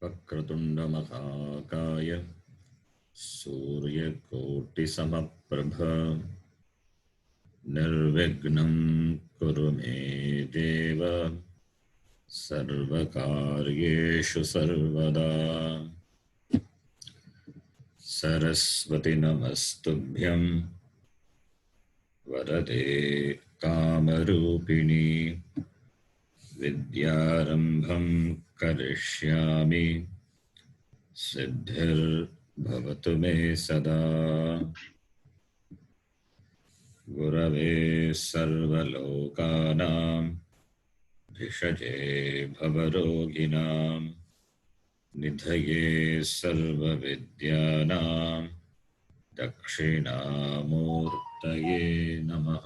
वक्रतुण्डमहाकाय सूर्यकोटिसमप्रभ निर्विघ्नं कुरु मे देव सर्वकार्येषु सर्वदा। सरस्वती नमस्तुभ्यं वरदे कामरूपिणी विद्यारम्भं करिष्यामि सिद्धिर्भवतु मे सदा। गुरवे सर्वलोकानां भिषजे भवरोगिणां निधये सर्वविद्यानां दक्षिणामूर्तये नमः।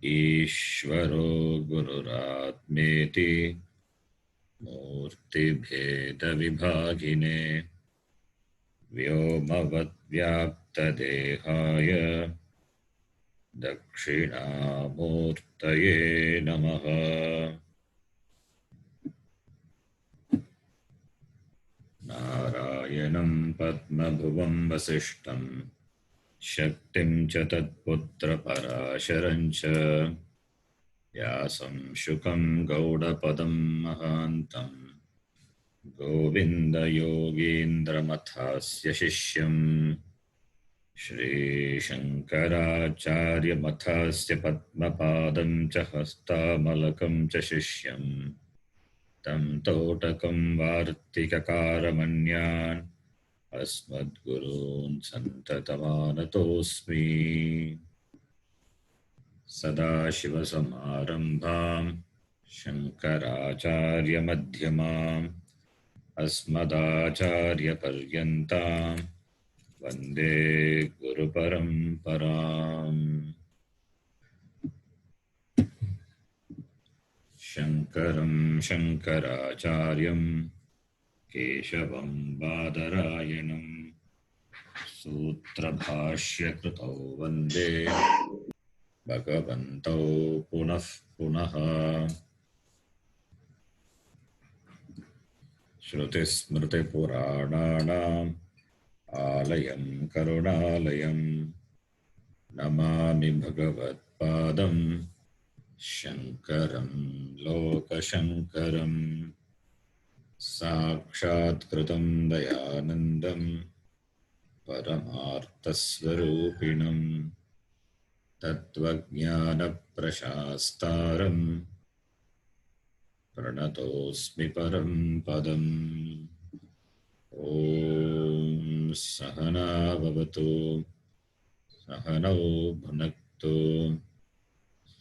ईश्वरो गुरुरात्मेति मूर्तिभेदविभागिने व्योमवद्व्याप्तदेहाय दक्षिणामूर्तये नमः। नारायणं पद्मभुवं वसिष्ठं शक्तिं च तत्पुत्रपराशरं च व्यासं शुकं गौडपदं महान्तं गोविन्दयोगीन्द्रमथास्य शिष्यं श्रीशङ्कराचार्यमथास्य पद्मपादं च हस्तामलकं च शिष्यं तं तोटकं वार्तिककारमन्यान् अस्मद्गुरून् सन्ततमानतोऽस्मि। सदाशिवसमारम्भां शङ्कराचार्यमध्यमाम् अस्मदाचार्यपर्यन्तां वन्दे गुरुपरम्पराम्। शङ्करं शङ्कराचार्यं केशवं बादरायणं सूत्रभाष्यकृतौ वन्दे भगवन्तौ पुनः पुनः। श्रुतिस्मृतिपुराणानाम् आलयं करुणालयं नमामि भगवत्पादं शङ्करं लोकशङ्करम्। साक्षात्कृतं दयानन्दं परमार्थस्वरूपिणं तत्त्वज्ञानप्रशास्तारं प्रणतोऽस्मि परं पदम्। ॐ सहना भवतु सहनौ भुनक्तु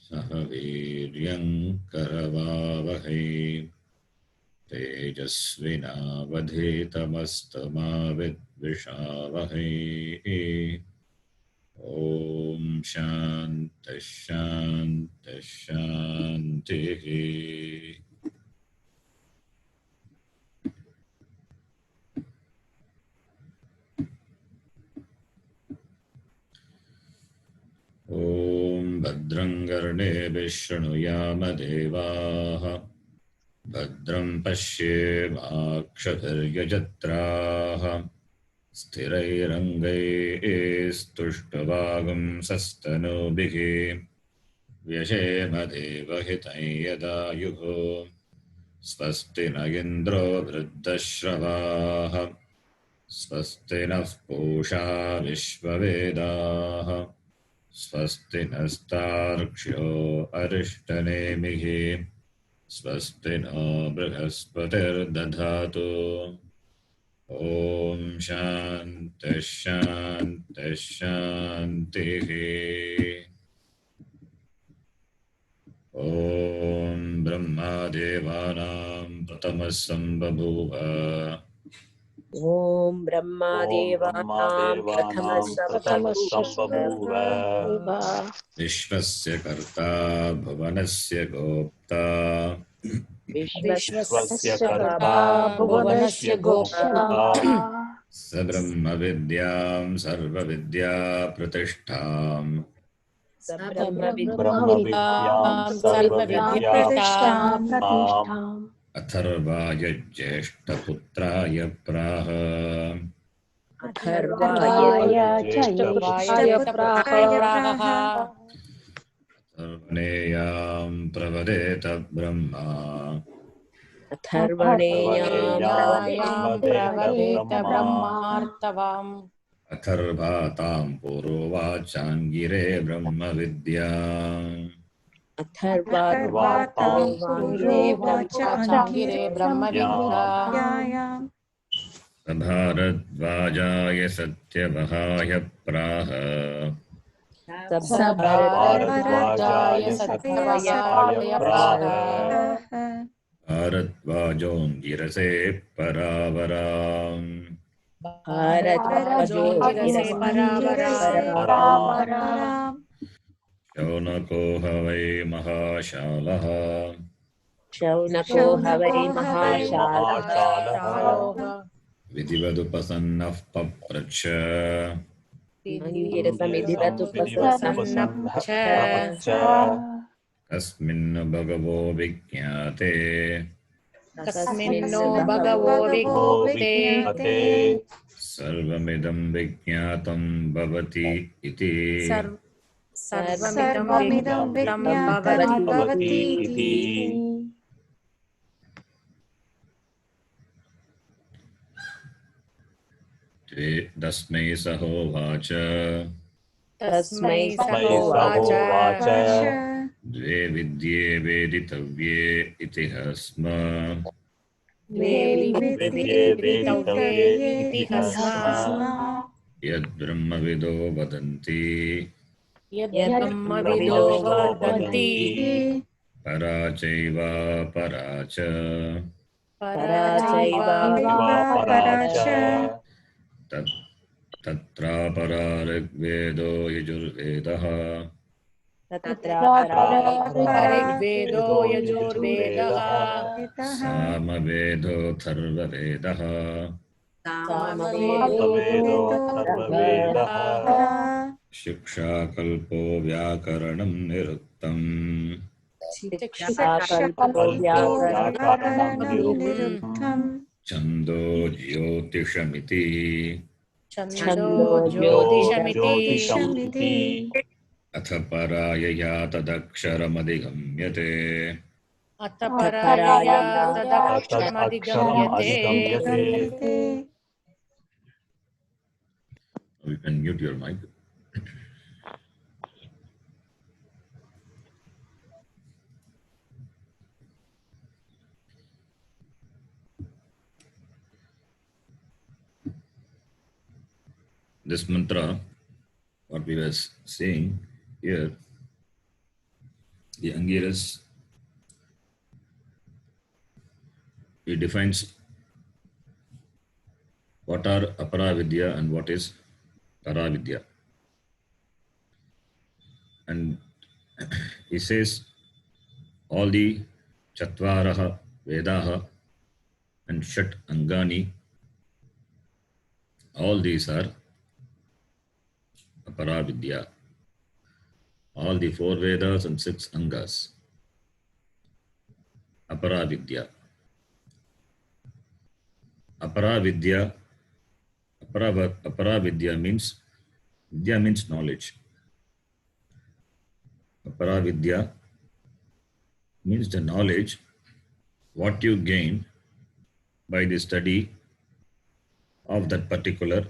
सह वीर्यं करवावहै तेजस्विनावधीतमस्तु मा विद्विषावहै। ॐ शान्तिः शान्तिः शान्तिः। ॐ भद्रं कर्णेभिः शृणुयाम देवाः भद्रं पश्येमाक्षभिर्यजत्राः स्थिरैरङ्गैस्तुष्टुवागुंसस्तनूभिः व्यशेम देवहितं यदायुः। स्वस्ति न इन्द्रो वृद्धश्रवाः स्वस्ति नः पूषा विश्ववेदाः स्वस्ति नस्तार्क्ष्यो अरिष्टनेमिः स्वस्ति नो बृहस्पतिर्दधातु। ॐ शान्तिः शान्तिः शान्तिः। ॐ ब्रह्मदेवानां प्रथमः सम्बभूव ॐ ब्रह्मदेवानां प्रथमः सम्बभूव विश्वस्य कर्ता भुवनस्य गोप्ता विश्वस्य कर्ता भुवनस्य गोप्ता स ब्रह्मविद्यां सर्वविद्याप्रतिष्ठां ब्रह्मविद्यां सर्वविद्याप्रतिष्ठां अथर्वाय ज्येष्ठपुत्राय प्राह अथर्वाय ज्येष्ठपुत्राय प्राह ज्येष्ठपुत्राय अथर्वणेयां प्रवदेत ब्रह्मा अथर्वणेयां अथर्वणेयां प्रवदेत प्रवदेत ब्रह्मार्तवाम् अथर्वातां पुरोवाचाङ्गिरे ब्रह्मविद्या वातां अथर्वातां पुरोवाचाङ्गिरे ब्रह्मविद्या भारद्वाजाय सत्यवहाय प्राह भारद्वाजाय सत्यवहाय प्राह भारद्वाजोऽङ्गिरसे परावराम् भारद्वाजोऽङ्गिरसे परावराम् शौनको ह वै महाशालः शौनको ह वै महाशालः विधिवदुपसन्नः पप्रच्छ अङ्गिरसमिधिरतुपसन्नः कस्मिन् भगवो विज्ञाते कस्मिन्नो भगवो विज्ञाते सर्वमिदं विज्ञातं भवति इति सर्वमिदं विज्ञातं भवति इति तस्मै स होवाच तस्मै सहोवाच द्वे विद्ये वेदितव्ये इति स्म द्वे विद्ये वेदितव्ये इति स्म यद्ब्रह्मविदो वदन्ति यद्ब्रह्मविदो वदन्ति परा चैव परा च परा च तत्रापरा ऋग्वेदो यजुर्वेदः ऋग्वेदो यजुर्वेदः सामवेदोऽथर्ववेदः सामवेदोऽथर्ववेदः शिक्षाकल्पो व्याकरणं निरुक्तम् शिक्षाकल्पो व्याकरणं निरुक्तम् छन्दो ज्योतिषमिति छन्दो ज्योतिषमिति अथ परायया तदक्षरमधिगम्यते अथ पराया तदक्षरमधिगम्यते You can mute your mic. This mantra, what we were saying here, the Angiras, he defines what are aparavidya and what is paravidya. And he says all the chatvaraha vedaha and shat angani, all these are aparavidya. All the 4 Vedas and 6 Angas. Aparavidya. Aparavidya means, vidya means knowledge. Aparavidya means the knowledge, what you gain by the study of that particular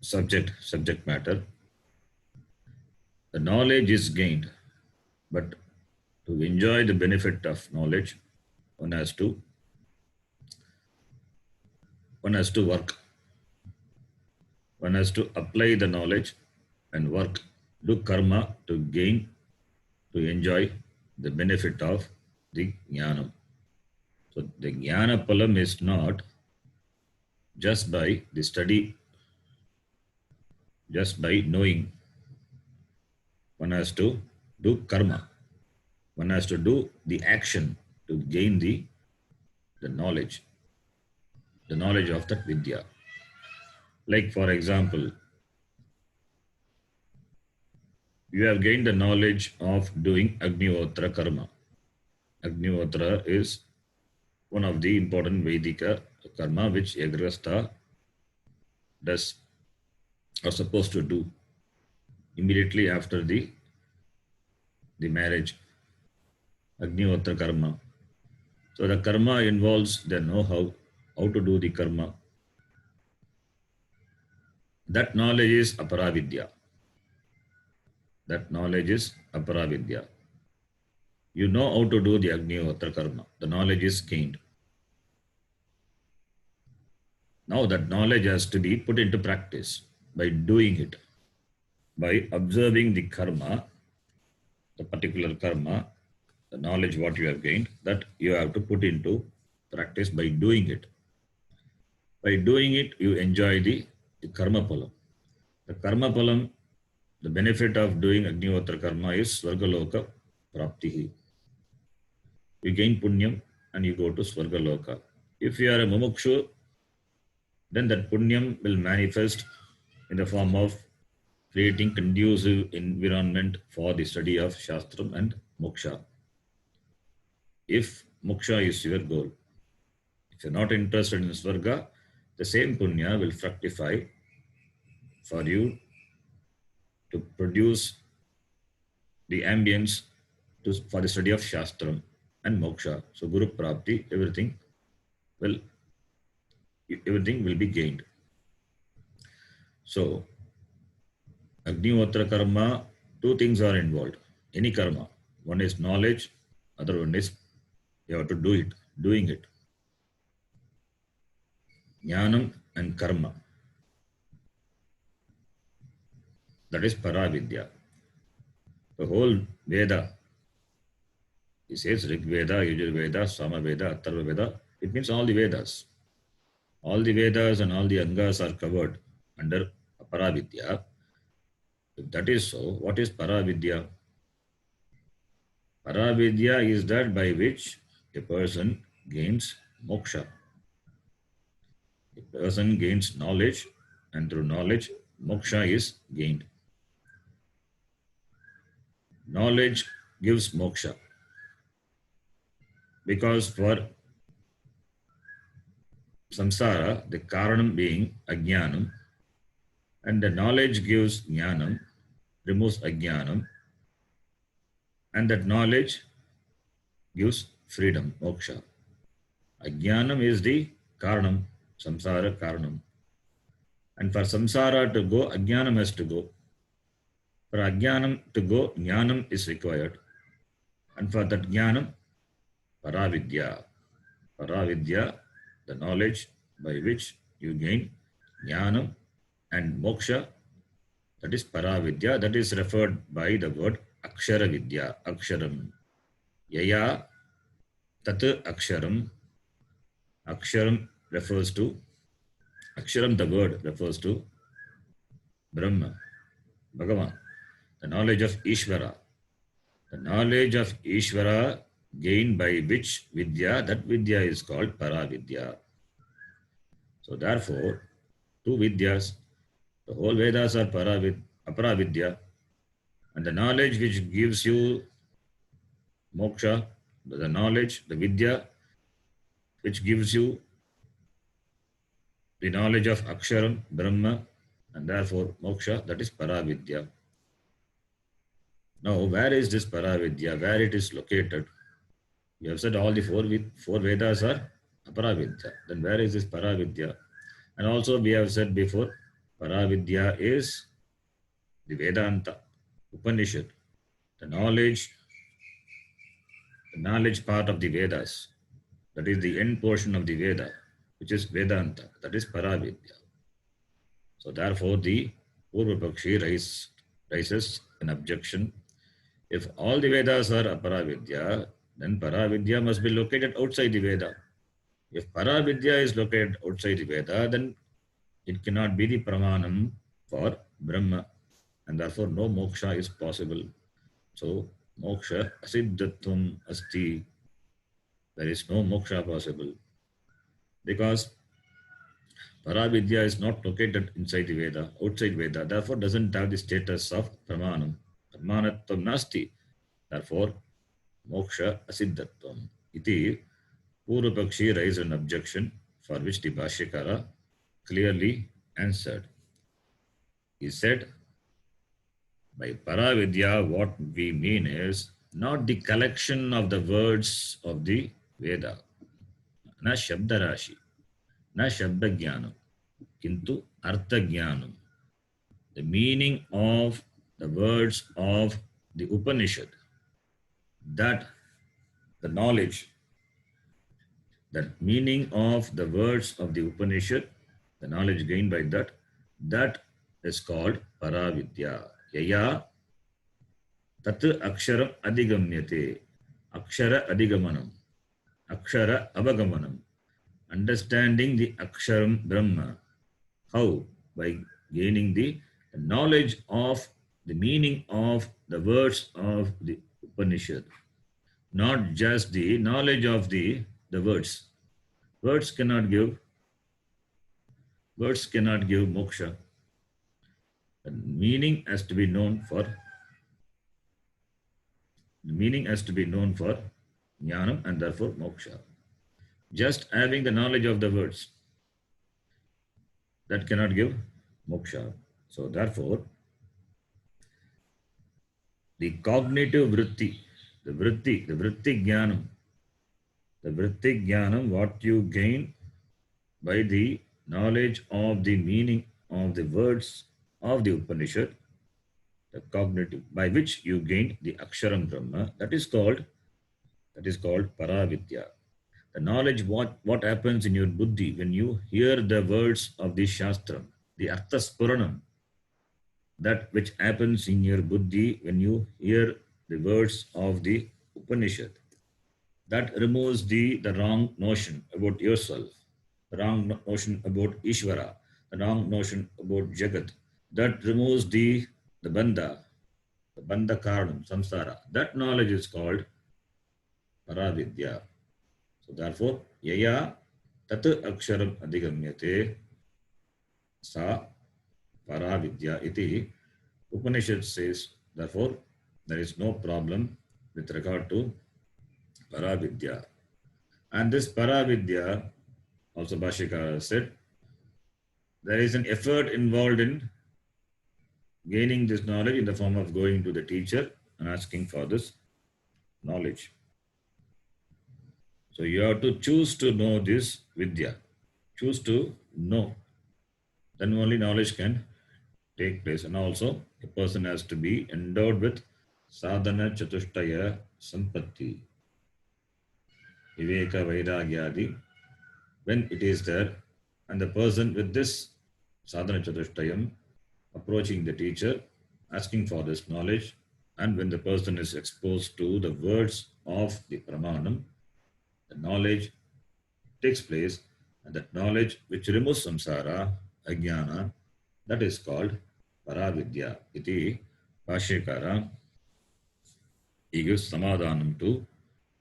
subject matter. The knowledge is gained, but to enjoy the benefit of knowledge, one has to work. One has to apply the knowledge and work, do karma to enjoy the benefit of the jnanam. So the jnana palam is not just by the study, just by knowing. One has to do karma. One has to do the action to gain the knowledge of that vidya. Like for example, you have gained the knowledge of doing Agnihotra karma. Agnihotra is one of the important Vedika karma which Yagrastha does or supposed to do immediately after the marriage. Agnihotra karma. So the karma involves the know-how, how to do the karma. That knowledge is aparavidya. That knowledge is aparavidya. You know how to do the Agnihotra karma. The knowledge is gained. Now that knowledge has to be put into practice by doing it, by observing the karma, the particular karma, the knowledge what you have gained, that you have to put into practice by doing it. By doing it, you enjoy the karma palam. The karma palam, the benefit of doing Agnihotra karma is Swargaloka Praptihi. You gain punyam and you go to Swargaloka. If you are a mumukshu, then that punyam will manifest in the form of creating conducive environment for the study of Shastram and Moksha. If Moksha is your goal, if you're not interested in Swarga, the same punya will fructify for you to produce the ambience for the study of Shastram and Moksha. So Guru Prapti, everything will be gained. So Agnihotra karma, two things are involved. Any karma. One is knowledge, other one is you have to do it, doing it. Jnanam and karma. That is Paravidya. The whole Veda, he says Rig Veda, Yajur Veda, Samaveda, Atharva Veda, it means all the Vedas. All the Vedas and all the Angas are covered under Paravidya. If that is so, what is Paravidya? Paravidya is that by which a person gains moksha. A person gains knowledge, and through knowledge, moksha is gained. Knowledge gives moksha. Because for samsara, the karanam being ajnanam, and the knowledge gives jnanam, removes ajnanam, and that knowledge gives freedom, moksha. Ajnanam is the karanam, samsara karanam. And for samsara to go, ajnanam has to go. For ajnanam to go, jnanam is required. And for that jnanam, paravidya. Paravidya, the knowledge by which you gain jnanam and moksha, that is paravidya. That is referred by the word akshara vidya, aksharam. Yaya tat aksharam. Aksharam refers to, aksharam the word refers to Brahma, Bhagavan, the knowledge of Ishvara. The knowledge of Ishvara gained by which vidya, that vidya is called paravidya. So therefore, two vidyas, the whole Vedas are aparavidya, and the knowledge which gives you moksha, the knowledge, the vidya, which gives you the knowledge of Aksharam, Brahma, and therefore moksha, that is paravidya. Now, where is this paravidya? Where it is located? You have said all the four Vedas are aparavidya. Then where is this paravidya? And also we have said before, paravidya is the Vedanta, Upanishad, the knowledge part of the Vedas. That is the end portion of the Veda, which is Vedanta. That is paravidya. So therefore, the Purvapakshi raises an objection. If all the Vedas are aparavidya, then paravidya must be located outside the Veda. If paravidya is located outside the Veda, then it cannot be the pramanam for Brahma, and therefore no moksha is possible. So moksha asiddhatvam asti. There is no moksha possible because paravidya is not located inside the Veda, outside Veda. Therefore, doesn't have the status of pramanam. Pramanatvam nasti. Therefore, moksha asiddhatvam. Iti Purvapakshi raised an objection for which the Bhashyakara clearly answered. He said, by Paravidya, what we mean is not the collection of the words of the Veda, na Shabdarashi, na Shabdajnanam, kintu Arthajnanam, the meaning of the words of the Upanishad, that the knowledge, that meaning of the words of the Upanishad, the knowledge gained by that, that is called Paravidya. Yaya tat aksharam adigamyate. Akshara adigamanam. Akshara avagamanam. Understanding the aksharam Brahma. How? By gaining the knowledge of the meaning of the words of the Upanishad. Not just the knowledge of the words. Words cannot give moksha. The meaning has to be known for jnanam and therefore moksha. Just having the knowledge of the words, that cannot give moksha. So therefore, the cognitive vritti, the vritti jnanam, what you gain by the knowledge of the meaning of the words of the Upanishad, the cognitive, by which you gain the aksharam Brahma, that is called Paravidya. The knowledge, what happens in your buddhi when you hear the words of the Shastram, the Artha Spuranam, that which happens in your buddhi when you hear the words of the Upanishad, that removes the wrong notion about yourself, the wrong notion about Ishvara, the wrong notion about Jagat, that removes the bandha karanam, samsara. That knowledge is called Paravidya. So therefore, yaya tat aksharam adigamyate sa Paravidya iti. Upanishad says, therefore, there is no problem with regard to Paravidya. And this Paravidya, also Bhashyakara said, there is an effort involved in gaining this knowledge in the form of going to the teacher and asking for this knowledge. So you have to choose to know this Vidya. Choose to know. Then only knowledge can take place. And also, a person has to be endowed with sadhana chatushtaya sampatti. Viveka vairagyadi. When it is there, and the person with this sadhana chatushtayam approaching the teacher, asking for this knowledge, and when the person is exposed to the words of the pramanam, the knowledge takes place, and that knowledge which removes samsara, ajnana, that is called Paravidya. Iti Bhashyakara, he gives samadhanam to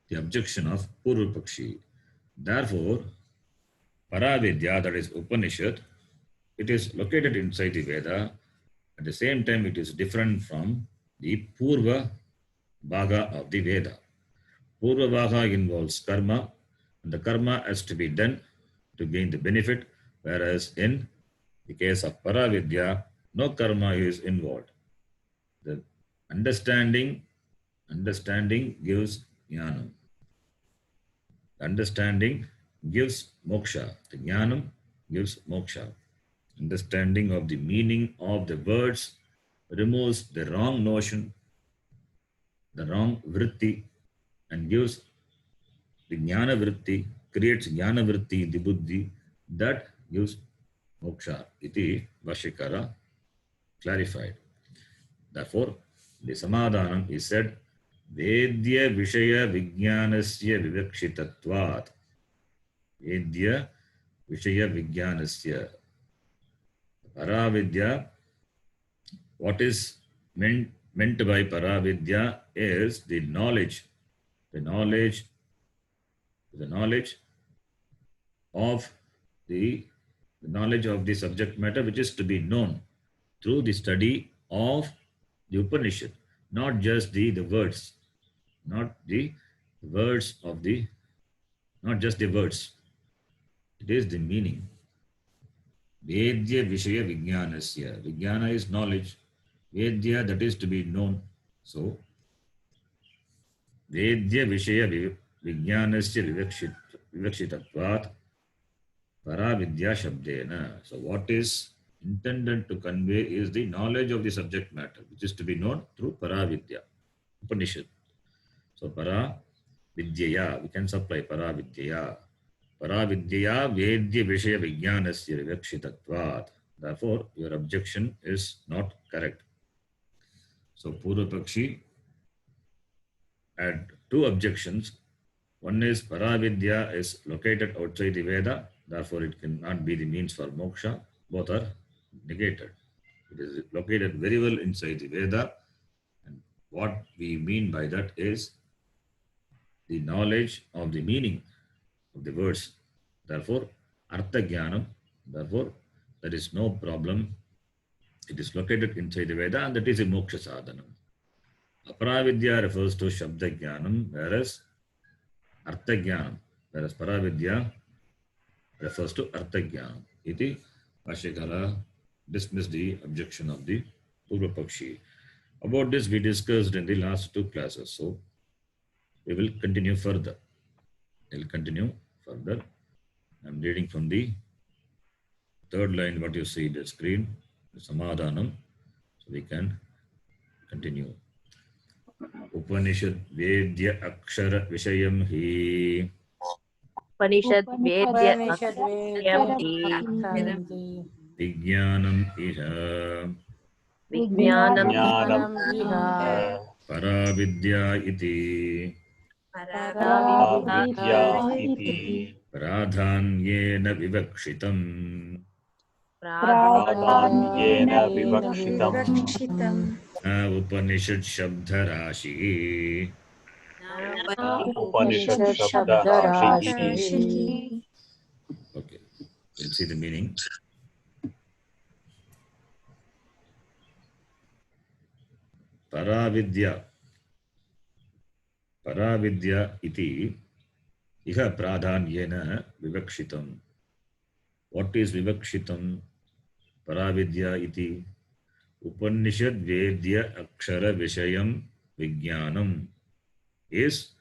the objection of Purvapakshi. Therefore, Paravidya, that is Upanishad, it is located inside the Veda. At the same time, it is different from the Purva Bhaga of the Veda. Purva Bhaga involves karma, and the karma has to be done to gain the benefit, whereas in the case of Paravidya, no karma is involved. The understanding gives jnanam. Understanding gives moksha. The jnanam gives moksha. Understanding of the meaning of the words removes the wrong notion, the wrong vritti, and gives the jnana vritti, creates jnana vritti in the buddhi, that gives moksha. Iti Bhashyakara clarified. Therefore, the samadhanam is said, Vedya Vishaya Vijnanasya Vivakshitatvat. Vedya Vishaya Vijnanasya. Paravidya, what is meant by Paravidya is the knowledge of the subject matter which is to be known through the study of the Upanishad. not just the words, not the words of the, not just the words. It is the meaning. Vedya Vishaya Vijnanasya. Vijnana is knowledge. Vedya, that is to be known. So, Vedya Vishaya Vijnanasya Vivakshitatvat Paravidya Shabdena. So, what is intended to convey is the knowledge of the subject matter, which is to be known through Paravidya, Upanishad. So, Paravidyaya, we can supply Paravidyaya. Paravidyaya Vedya Vishaya Vijnanasya Vivakshitatvat. Therefore, your objection is not correct. So, Purva Pakshi had two objections. One is Paravidya is located outside the Veda, therefore it cannot be the means for moksha. Both are negated. It is located very well inside the Veda, and what we mean by that is the knowledge of the meaning of the words. Therefore, Artha Jnanam, therefore there is no problem. It is located inside the Veda, and that is a moksha sadhanam. Aparavidya refers to Shabda Jnanam, whereas Artha Jnanam, whereas Paravidya refers to Artha Jnanam. Iti Bhashyakara dismissed the objection of the Purva Pakshi. About this we discussed in the last two classes, so we will continue further. I am reading from the third line, what you see in the screen, the Samadhanam, so we can continue. Upanishad Vedya Akshara Vishayam Hi. Upanishad Vedya Upanishad Akshayam Vedya Hi Vijnanam Iha Vijnanam Jnanam Iha Iha Paravidya Iti Paravidya Iti Pradhanyena Vivakshitam Pradhanyena Vivakshitam Upanishad Shabdha Rashi. Upanishad Upanishad Shabda Shabda Rashi. Rashi. Okay, let's see the meaning. Paravidya iti iha pradhanyena vivakshitam. What is vivakshitam? Paravidya iti Upanishad Vedya Akshara Vishayam Vijnanam is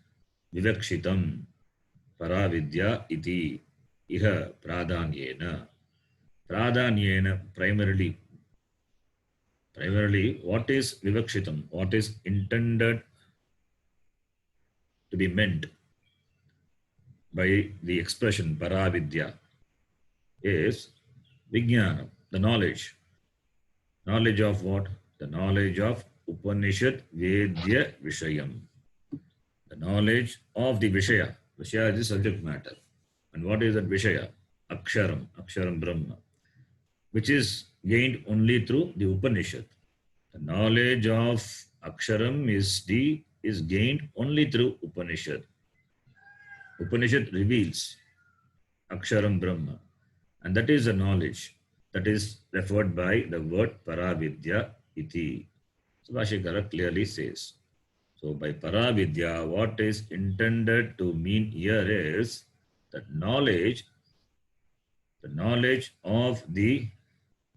vivakshitam. Paravidya iti iha pradhanyena. Pradhanyena, primarily, what is vivakshitam? What is intended to be meant by the expression Paravidya is Vijnanam, the knowledge. Knowledge of what? The knowledge of Upanishad Vedya Vishayam. The knowledge of the Vishaya. Vishaya is the subject matter. And what is that Vishaya? Aksharam Brahma, which is gained only through the Upanishad. The knowledge of Aksharam is gained only through Upanishad. Upanishad reveals Aksharam Brahma, and that is the knowledge that is referred by the word Paravidya iti. So Bhashyakara clearly says. So by Paravidya, what is intended to mean here is that knowledge, the knowledge of the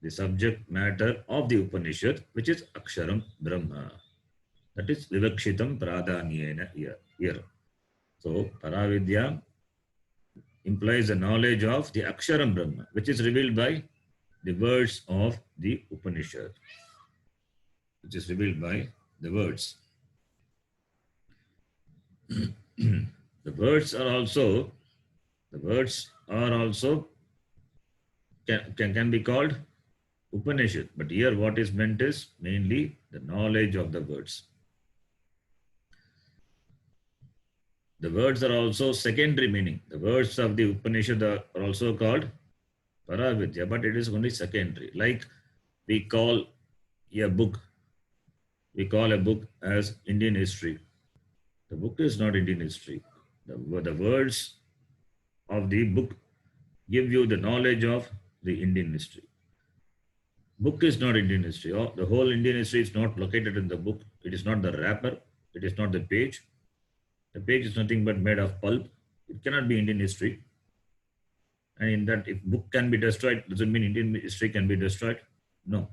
subject matter of the Upanishad, which is Aksharam Brahma. That is Vivakshitam Pradhanyena here. So Paravidya implies the knowledge of the Aksharam Brahma, which is revealed by the words of the Upanishad. Which is revealed by the words. The words are also can be called Upanishad, but here what is meant is mainly the knowledge of the words. The words are also secondary meaning. The words of the Upanishad are also called Paravidya, but it is only secondary. Like we call a book as Indian history. The book is not Indian history. The words of the book give you the knowledge of the Indian history. Book is not Indian history. The whole Indian history is not located in the book. It is not the wrapper. It is not the page. The page is nothing but made of pulp. It cannot be Indian history. And in that, if book can be destroyed, doesn't mean Indian history can be destroyed. No.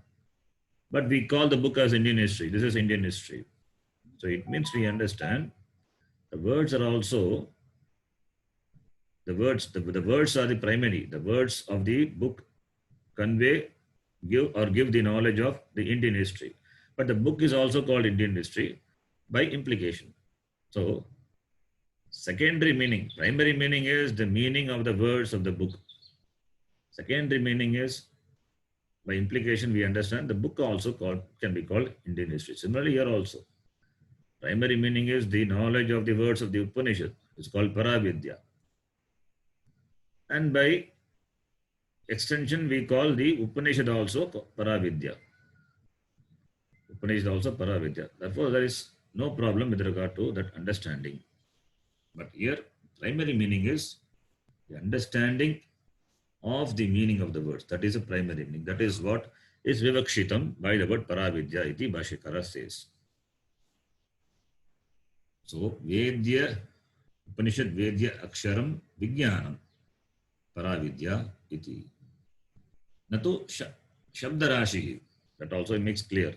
But we call the book as Indian history. This is Indian history. So it means we understand the words are also the words. The words are the primary. The words of the book convey, give the knowledge of the Indian history. But the book is also called Indian history by implication. So secondary meaning, primary meaning is the meaning of the words of the book. Secondary meaning is, by implication, we understand the book also can be called Indian history. Similarly, here also, primary meaning is the knowledge of the words of the Upanishad. It's called Paravidya. And by extension, we call the Upanishad also Paravidya. Upanishad also Paravidya. Therefore, there is no problem with regard to that understanding. But here, primary meaning is the understanding of the meaning of the words. That is a primary meaning. That is what is vivakshitam by the word Paravidya iti Bhashikara says. So, Vedya, Upanishad Vedya Aksharam Vijnanam Paravidya iti. Natu Shabda Rashi. That also makes clear.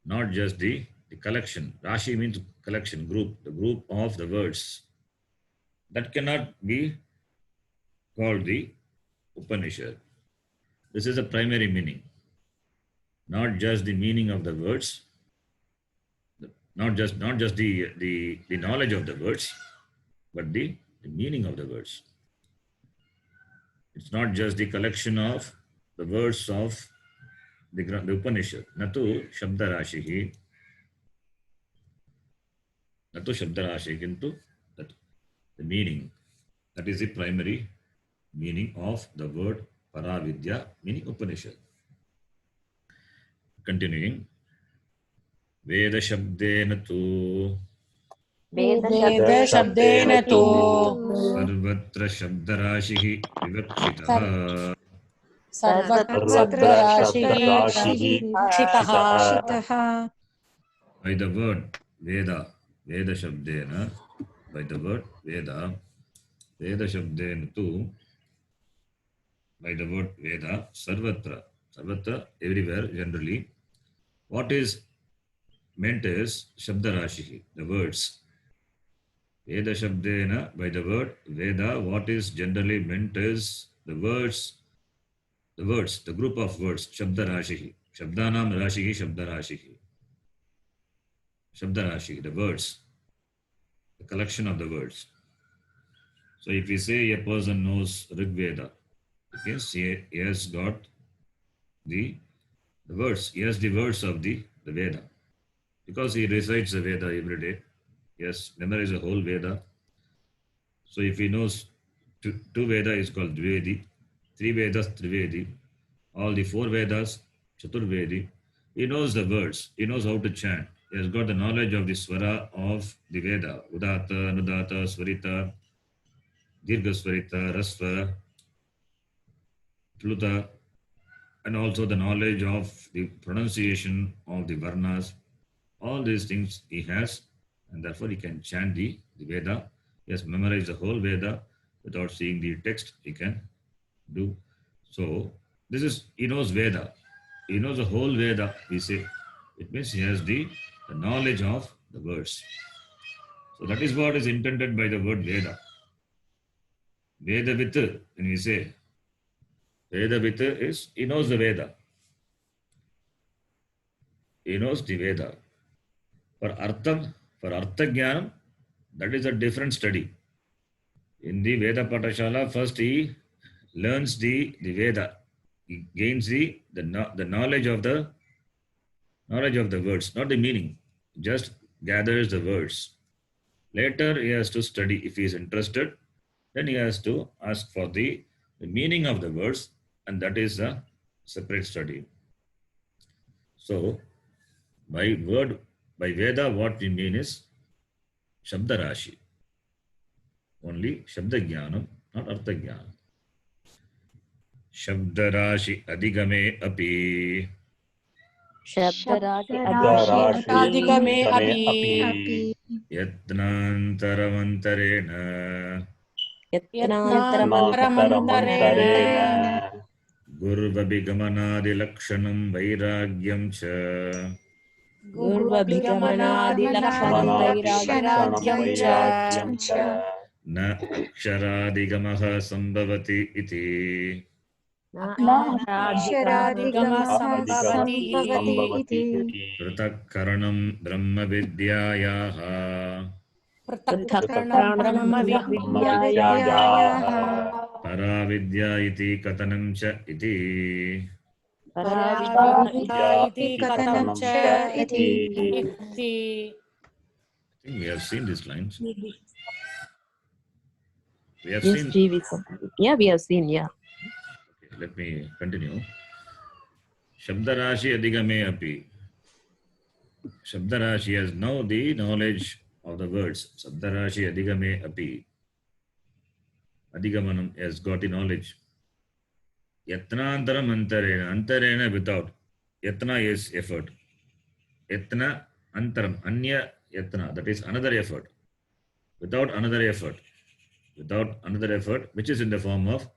Not just the collection. Rashi means collection, group, the group of the words. That cannot be called the Upanishad. This is a primary meaning. Not just the meaning of the words, not just the knowledge of the words, but the meaning of the words. It's not just the collection of the words of the Upanishad. Natu Shabda Rashihi. Natu Shabda Rashi, kintu the meaning. That is the primary meaning of the word Paravidya, meaning Upanishad. Continuing. Veda Shabdena tu Veda Shabdena tu Sarvatra Shabdarashihi Vivakshitaha. Sarvatra Shabdarashihi Kshitaha. By the word Veda, Veda Shabdena, by the word Veda, Veda Shabdena tu, by the word Veda, Sarvatra, Sarvatra, everywhere, generally. What is meant is Shabdarashihi, the words. Veda Shabdena, by the word Veda, what is generally meant is the words, the group of words, Shabdarashihi. Shabdanam Rashihi, Shabdarashihi. Shabdarashi, the words, the collection of the words. So if we say a person knows Rig Veda, it means he has got the words, he has the words of the Veda. Because he recites the Veda every day, he has memorized the whole Veda. So if he knows two Veda is called Dvedi, three Vedas Trivedi, all the four Vedas Chaturvedi, he knows the words, he knows how to chant. He has got the knowledge of the swara of the Veda, Udata, Anudata, Swarita, Dirgha Swarita, Rasvara, Pluta, and also the knowledge of the pronunciation of the Varnas. All these things he has, and therefore he can chant the Veda. He has memorized the whole Veda without seeing the text, he can do. So, this is, he knows Veda. He knows the whole Veda, we say. It means he has the knowledge of the words. So that is what is intended by the word Veda. Vedavit, when we say Vedavit is, he knows the Veda. He knows the Veda. For Artham, for Artha Jnanam, that is a different study. In the Veda Patashala, first he learns the Veda. He gains the knowledge of the words, not the meaning. Just gathers the words. Later, he has to study. If he is interested, then he has to ask for the meaning of the words, and that is a separate study. So, by Veda, what we mean is Shabda Rashi. Only Shabda Jnanam, not Artha Jnanam. शब्दराशि अधिगमे अपि शब्दराशि शब्दाधिगमे अपि यत्नान्तरमन्तरेण यत्नान्तरमन्तरेण गुर्वभिगमनादिलक्षणं वैराग्यं च गुर्वभिगमनादिलक्षणं वैराग्यं च न अक्षरादिगमः सम्भवति इति अक्षरादिगमः सम्भवति इति पृथक्करणं ब्रह्मविद्यायाः पृथक्करणं ब्रह्मविद्यायाः पराविद्या इति कथनं च इति पराविद्या इति कथनं च इति we have seen these lines. We have Yes, seen. Ji, yeah, we have seen, yeah. Okay, let me continue. Shabdarashi Adigame Api. Shabdarashi has now the knowledge of the words. Shabdarashi Adigame Api. Adigamanam has got the knowledge. Yatnantaram antarena. Antarena without. Yatna is effort. Yatna antaram. Anya yatna. That is another effort. Without another effort. Without another effort, which is in the form of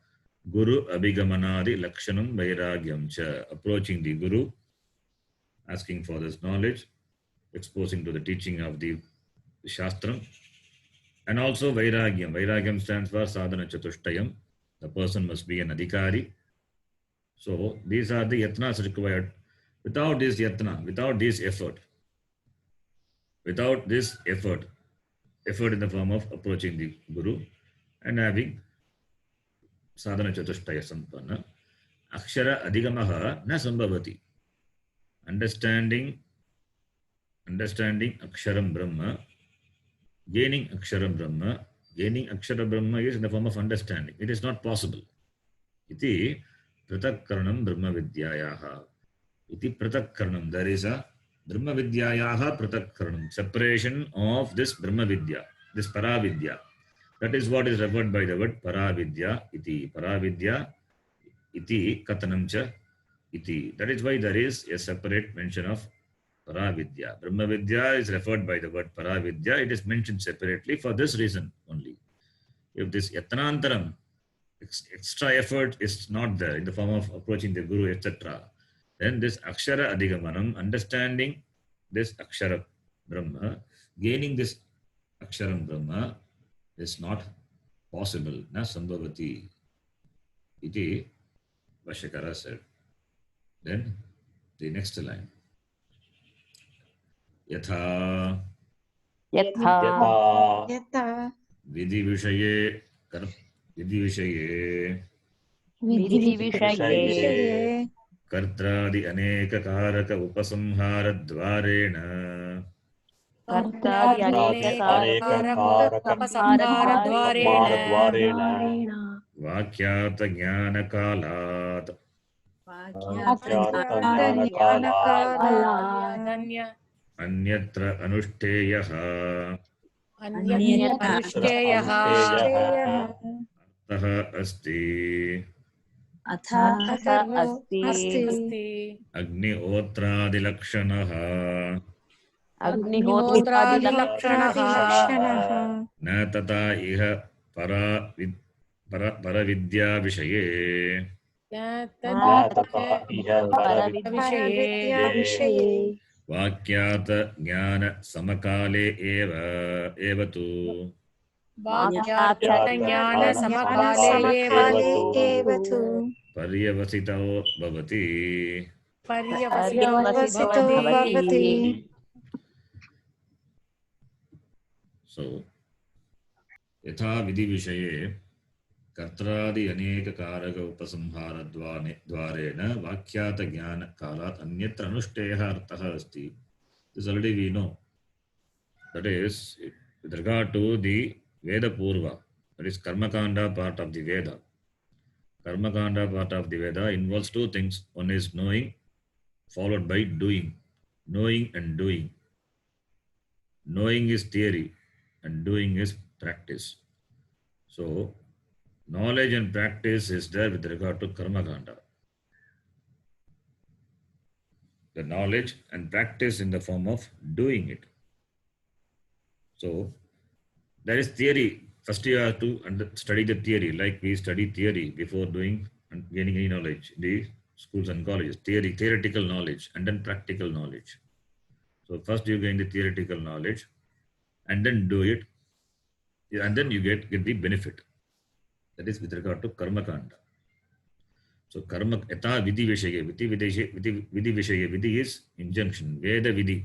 Guru Abhigamanadi Lakshanam Vairagyam cha. Approaching the Guru, asking for this knowledge, exposing to the teaching of the Shastram, and also Vairagyam. Vairagyam stands for Sadhana Chatushtayam. The person must be an Adhikari. So these are the yatnas required. Without this yatna, without this effort, effort in the form of approaching the Guru and having sadhana chatushtaya sampanna, akshara adhigamaha na sambhavati. Understanding aksharam brahma, gaining aksharam brahma is in the form of understanding. It is not possible. Iti pratakkaranam brahma vidyayaha. Iti pratakkaranam. There is a brahma vidyayaha pratakkaranam, separation of this brahma vidya, this paravidya. That is what is referred by the word paravidya iti. Paravidya iti katanam cha iti. That is why there is a separate mention of paravidya. Brahmavidya is referred by the word paravidya. It is mentioned separately for this reason only. If this yatnantaram, extra effort is not there in the form of approaching the Guru, etc., then this akshara adhigamanam, understanding this akshara Brahma, gaining this aksharam Brahma, is not possible. Na sambhavati. Iti Vashyakara said. Then the next line. Yatha vidhi vishaye kartradi aneka karaka upasamhara dvarena Vakyata jnana kalat Anyatra anushtheyaha Taha asti Agni otradi lakshanaha Na tata iha paravidya vishaye Vakyata jnana samakale eva tu Paryavasito bhavati. So, yatha vidhi vishaye kartradi aneka karaka upasamhara dvarena vakyata jnana kalat anyatra anushtheyaha arthaha asti. This already we know. That is, with regard to the Veda Purva, that is Karmakanda part of the Veda. Karmakanda part of the Veda involves two things. One is knowing, followed by doing. Knowing and doing. Knowing is theory and doing is practice. So, knowledge and practice is there with regard to karma kanda. The knowledge and practice in the form of doing it. So there is theory. First you have to study the theory, like we study theory before doing and gaining any knowledge. The schools and colleges, theoretical knowledge, and then practical knowledge. So first you gain the theoretical knowledge, and then do it, and then you get the benefit. That is with regard to karma kanda. So karma yata vidhi vishaye, vidhi vishaye, vidhi is injunction. Veda vidhi.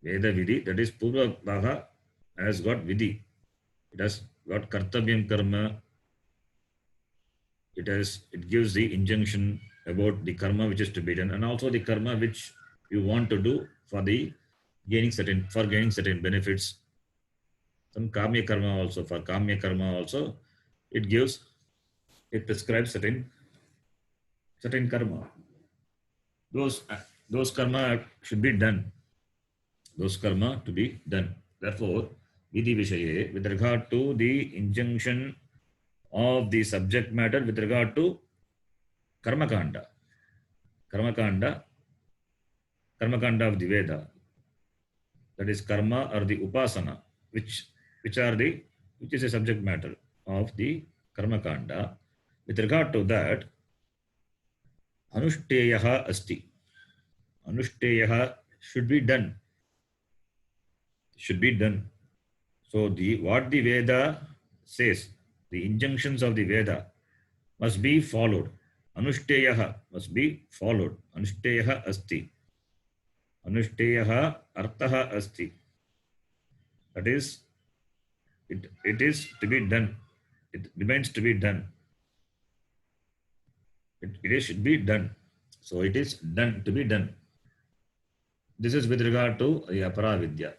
Veda vidhi, that is Purva Bhaga has got vidhi. It has got kartavyam karma. It gives the injunction about the karma which is to be done, and also the karma which you want to do for gaining certain benefits. Some kamya karma also, for kamya karma also, it prescribes certain karma. Those karma should be done. Those karma to be done. Therefore, vidhi vishaye, with regard to the injunction of the subject matter with regard to karma kanda of the Veda, that is karma or the upasana, which is a subject matter of the karma kanda. With regard to that, anushtayaha asti. Anushtayaha should be done. So what the Veda says, the injunctions of the Veda must be followed. Anushtayaha must be followed. Anushtayaha asti. Anushtayaha arthaha asti. That is, it is to be done. It remains to be done. It should be done. So it is done, to be done. This is with regard to the aparavidya.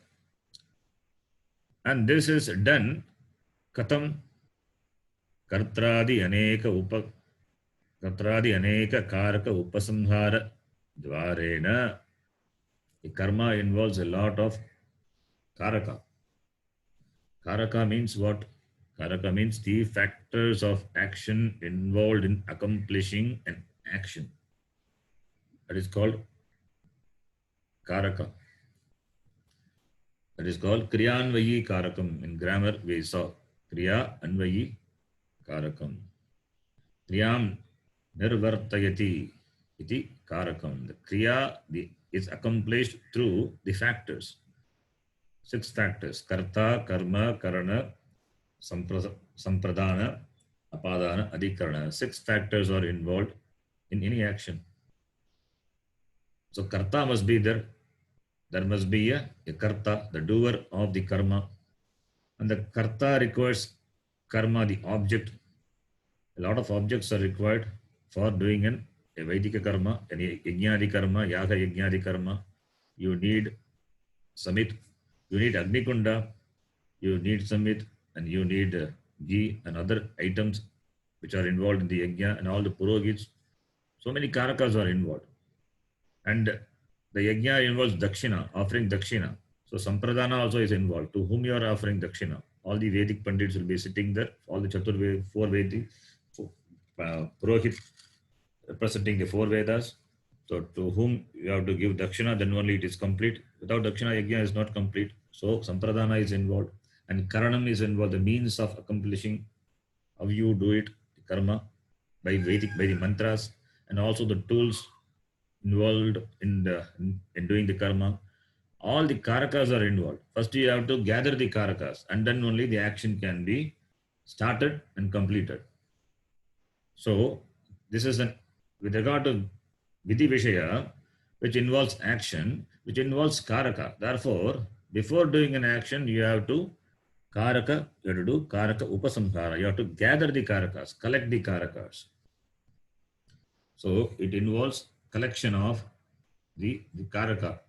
And this is done katam kartradi aneka karaka upasamhara dvarena. The karma involves a lot of karaka. Karaka means what? Karaka means the factors of action involved in accomplishing an action. That is called karaka. That is called kriya anvayi karakam. In grammar we saw kriya anvayi karakam. Kriyam nirvartayati iti karakam. The kriya is accomplished through the factors. 6 factors: karta, karma, karana, sampradana, apadana, adhikarana. 6 factors are involved in any action. So karta must be there. There must be a karta, the doer of the karma. And the karta requires karma, the object. A lot of objects are required for doing a Vaidika karma, any yajnadi karma, yaga yajnadi karma. You need samit, you need agnikunda, you need samit, and you need ghee and other items which are involved in the yajna, and all the purohits. So many karakas are involved. And the yajna involves dakshina, offering dakshina. So sampradana also is involved. To whom you are offering dakshina? All the Vedic pandits will be sitting there. All the 4 Vedic purohit representing the 4 Vedas. So to whom you have to give dakshina, then only it is complete. Without dakshina, yajna is not complete. So sampradana is involved, and karanam is involved, the means of accomplishing how you do it, the karma, by the mantras, and also the tools involved in doing the karma. All the karakas are involved. First you have to gather the karakas, and then only the action can be started and completed. So this is with regard to vidhi vishaya, which involves action, which involves karaka. Therefore, before doing an action, you have to do karaka upasamhara. You have to gather the karakas, collect the karakas. So it involves collection of the karaka.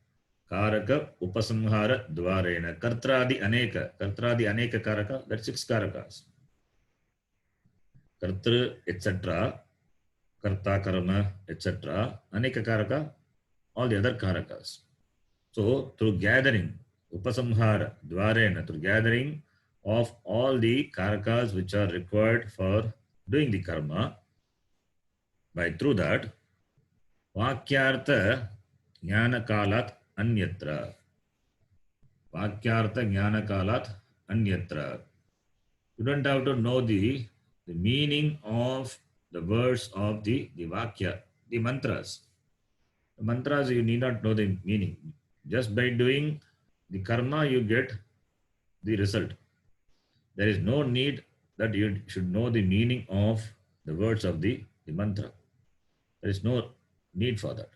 Karaka upasamhara dvarena. Kartradi aneka karaka, that's 6 karakas. Kartra, etc. Karta, karma, etc. Aneka karaka, all the other karakas. So through gathering, upasamhara dvarena, through gathering of all the karakas which are required for doing the karma. By through that, vakyartha jnana kalat anyatra. Vakyartha jnana kalat anyatra. You don't have to know the meaning of the words of the vakya, the mantras. The mantras you need not know the meaning. Just by doing the karma, you get the result. There is no need that you should know the meaning of the words of the mantra. There is no need for that.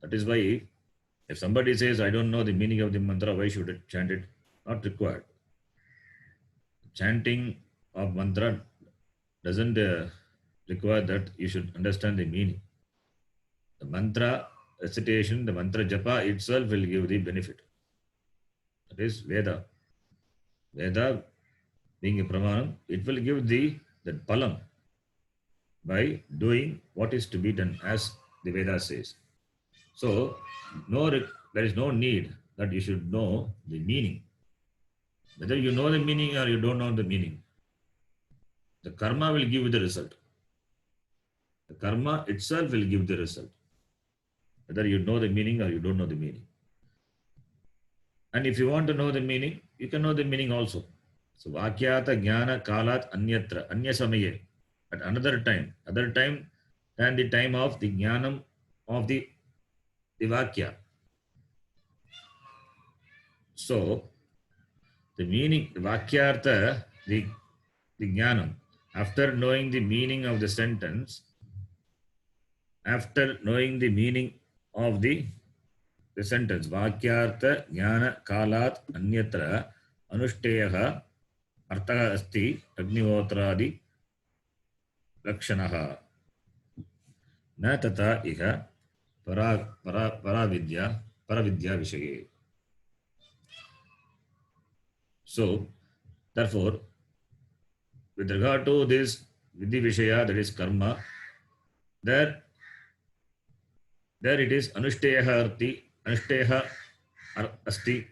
That is why if somebody says, I don't know the meaning of the mantra, why should I chant it? Not required. Chanting of mantra doesn't require that you should understand the meaning. The mantra recitation, the mantra japa itself will give the benefit. That is Veda. Veda being a pramanam, it will give that palam by doing what is to be done as the Veda says. So there is no need that you should know the meaning. Whether you know the meaning or you don't know the meaning, the karma will give you the result. The karma itself will give the result. Whether you know the meaning or you don't know the meaning. And if you want to know the meaning, you can know the meaning also. So vakyata jnana kalat anyatra, anya samaye, at another time than the time of the jnanam of the vakya. So the meaning, the vakyartha, the jnanam, after knowing the meaning of the sentence, after knowing the meaning of the sentence, vakyartha jnana kalat anyatra anushtayaha artha asti agnihotradi lakshanaha na tata iha paravidya vishaye. So, therefore, with regard to this vidhi vishaya, that is karma, there it is anushtayaha asti,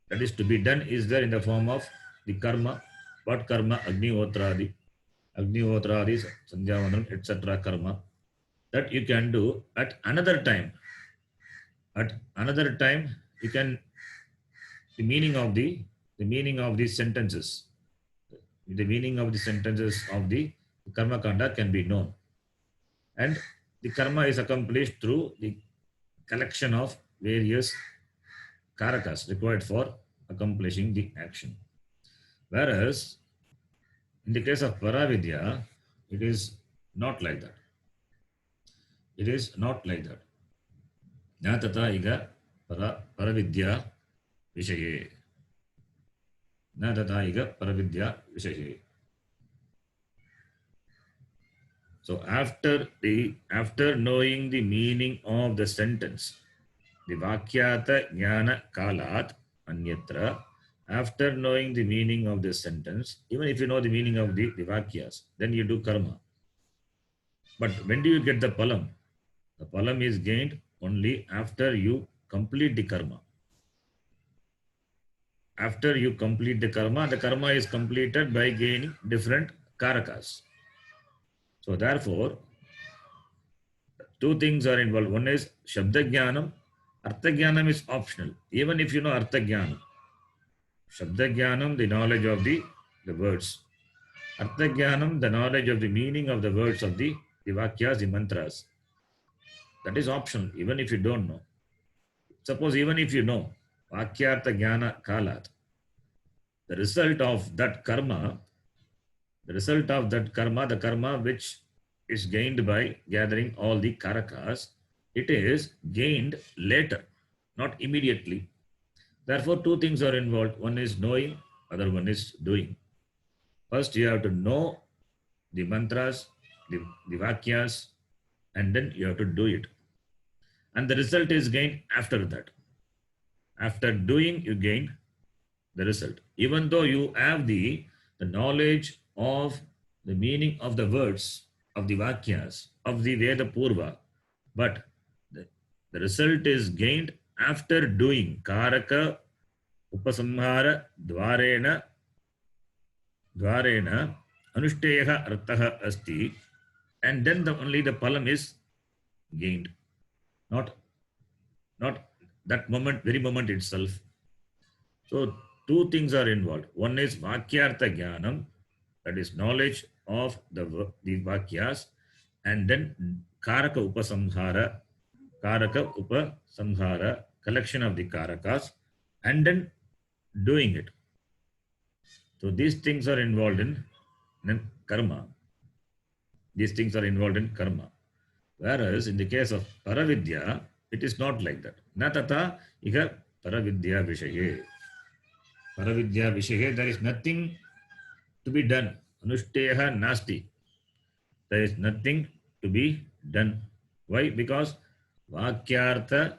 that is to be done, is there in the form of the karma. What karma? Agnihotradi, sandhyavandanam, etc. karma that you can do at another time. At another time, you can the meaning of these sentences. The meaning of the sentences of the karma kanda can be known, and the karma is accomplished through the collection of various karakas required for accomplishing the action. Whereas in the case of paravidya, it is not like that. It is not like that. Na tata iga paravidya vishaye. Na tata iga paravidya vishaye. So after knowing the meaning of the sentence, the vakyata jnana kalat anyatra, after knowing the meaning of the sentence, even if you know the meaning of the vakyas, then you do karma. But when do you get the palam? The palam is gained only after you complete the karma. After you complete the karma is completed by gaining different karakas. So therefore, two things are involved. One is Shabda Jnanam. Artha Jnanam is optional. Even if you know Artha Jnanam. Shabda Jnanam, the knowledge of the words. Artha Jnanam, the knowledge of the meaning of the words of the vakyas, the mantras. That is optional, even if you don't know. Suppose even if you know Vakyartha Jnana Kalat, the result of that karma, the karma which is gained by gathering all the karakas, it is gained later, not immediately. Therefore, two things are involved. One is knowing, other one is doing. First, you have to know the mantras, the vakyas, and then you have to do it. And the result is gained after that. After doing, you gain the result. Even though you have the knowledge of the meaning of the words of the vakyas, of the Veda Purva, but the result is gained after doing. Karaka upasamhara dvarena dvarena anushtayaha arthaha asti, and then only the palam is gained, not that moment, very moment itself. So two things are involved. One is vakyartha jnanam, that is knowledge of the vakyas, and then karaka upasamhara, collection of the karakas, and then doing it. So these things are involved in karma. These things are involved in karma. Whereas in the case of Paravidya, it is not like that. Na tata iha Paravidya Vishaye. Paravidya Vishaye, there is nothing to be done. Anushtayaha Nasti. There is nothing to be done. Why? Because Vakyartha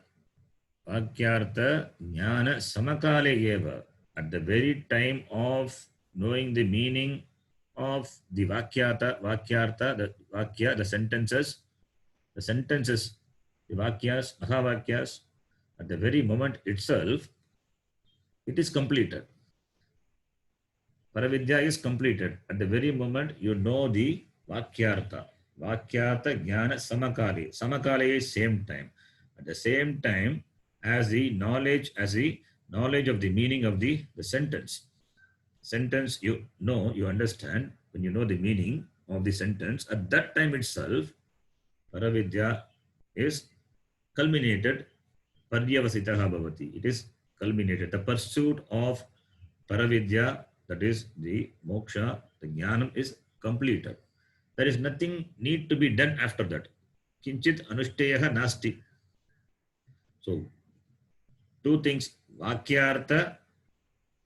Jnana Samakale Eva. At the very time of knowing the meaning of the Vakyartha, the Vakya, the sentences, the Vakyas, Mahavakyas, at the very moment itself, it is completed. Paravidya is completed. At the very moment you know the Vakyartha. Vakyartha Jnana Samakale. Samakale is same time. At the same time as the knowledge of the meaning of the sentence. Sentence you know, you understand, when you know the meaning of the sentence, at that time itself, Paravidya is culminated, Paryavasitaha Bhavati. It is culminated. The pursuit of Paravidya, that is the moksha, the jnanam, is completed. There is nothing need to be done after that. Kinchit anushtayaha nasti. So, two things. Vakyartha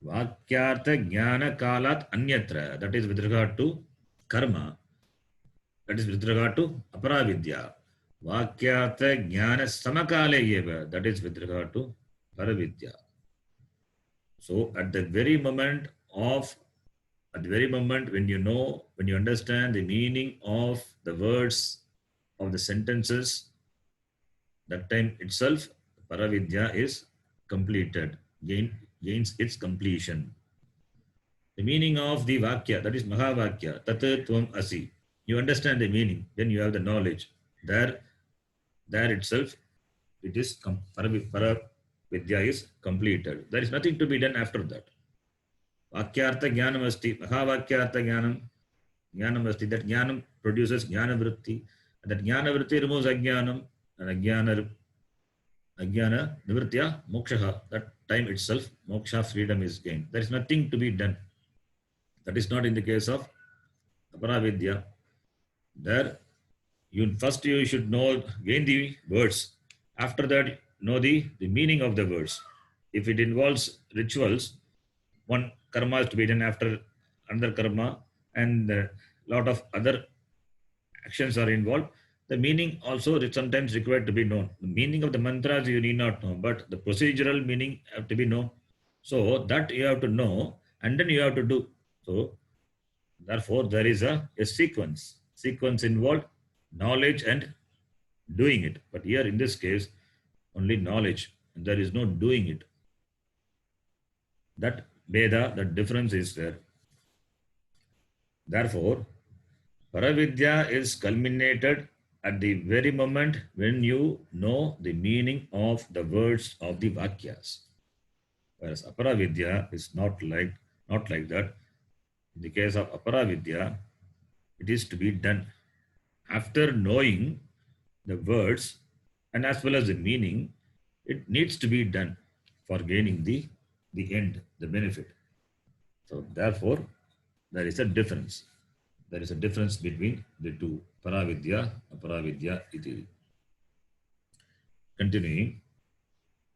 jnana kalat anyatra. That is with regard to karma. That is with regard to aparavidya. Vakyartha jnana samakale eva. That is with regard to paravidya. So at the very moment when you know, when you understand the meaning of the words of the sentences, that time itself Paravidya is completed, gains its completion. The meaning of the Vakya, that is Mahavakya, Tat Tvam Asi. You understand the meaning, then you have the knowledge. There itself, it is Paravidya is completed. There is nothing to be done after that. Vakyartha jnanam asti, Mahavakyartha jnanam asti. That jnanam produces jnana vritti. And that jnana vritti removes ajnanam. And ajnana nivritya moksha. That time itself, moksha, freedom is gained. There is nothing to be done. That is not in the case of aparavidya. There, you should gain the words. After that, know the meaning of the words. If it involves rituals, one karma is to be done after another karma, and a lot of other actions are involved. The meaning also is sometimes required to be known. The meaning of the mantras you need not know, but the procedural meaning have to be known. So that you have to know, and then you have to do. So therefore, there is a sequence. Sequence involved knowledge and doing it. But here in this case, only knowledge, and there is no doing it. That Veda, that difference is there. Therefore, Paravidya is culminated at the very moment when you know the meaning of the words of the Vakyas. Whereas Aparavidya is not like that. In the case of Aparavidya, it is to be done. After knowing the words and as well as the meaning, it needs to be done for gaining the end, the benefit. So therefore, there is a difference. There is a difference between the two, Paravidya, Aparavidya iti. Continuing,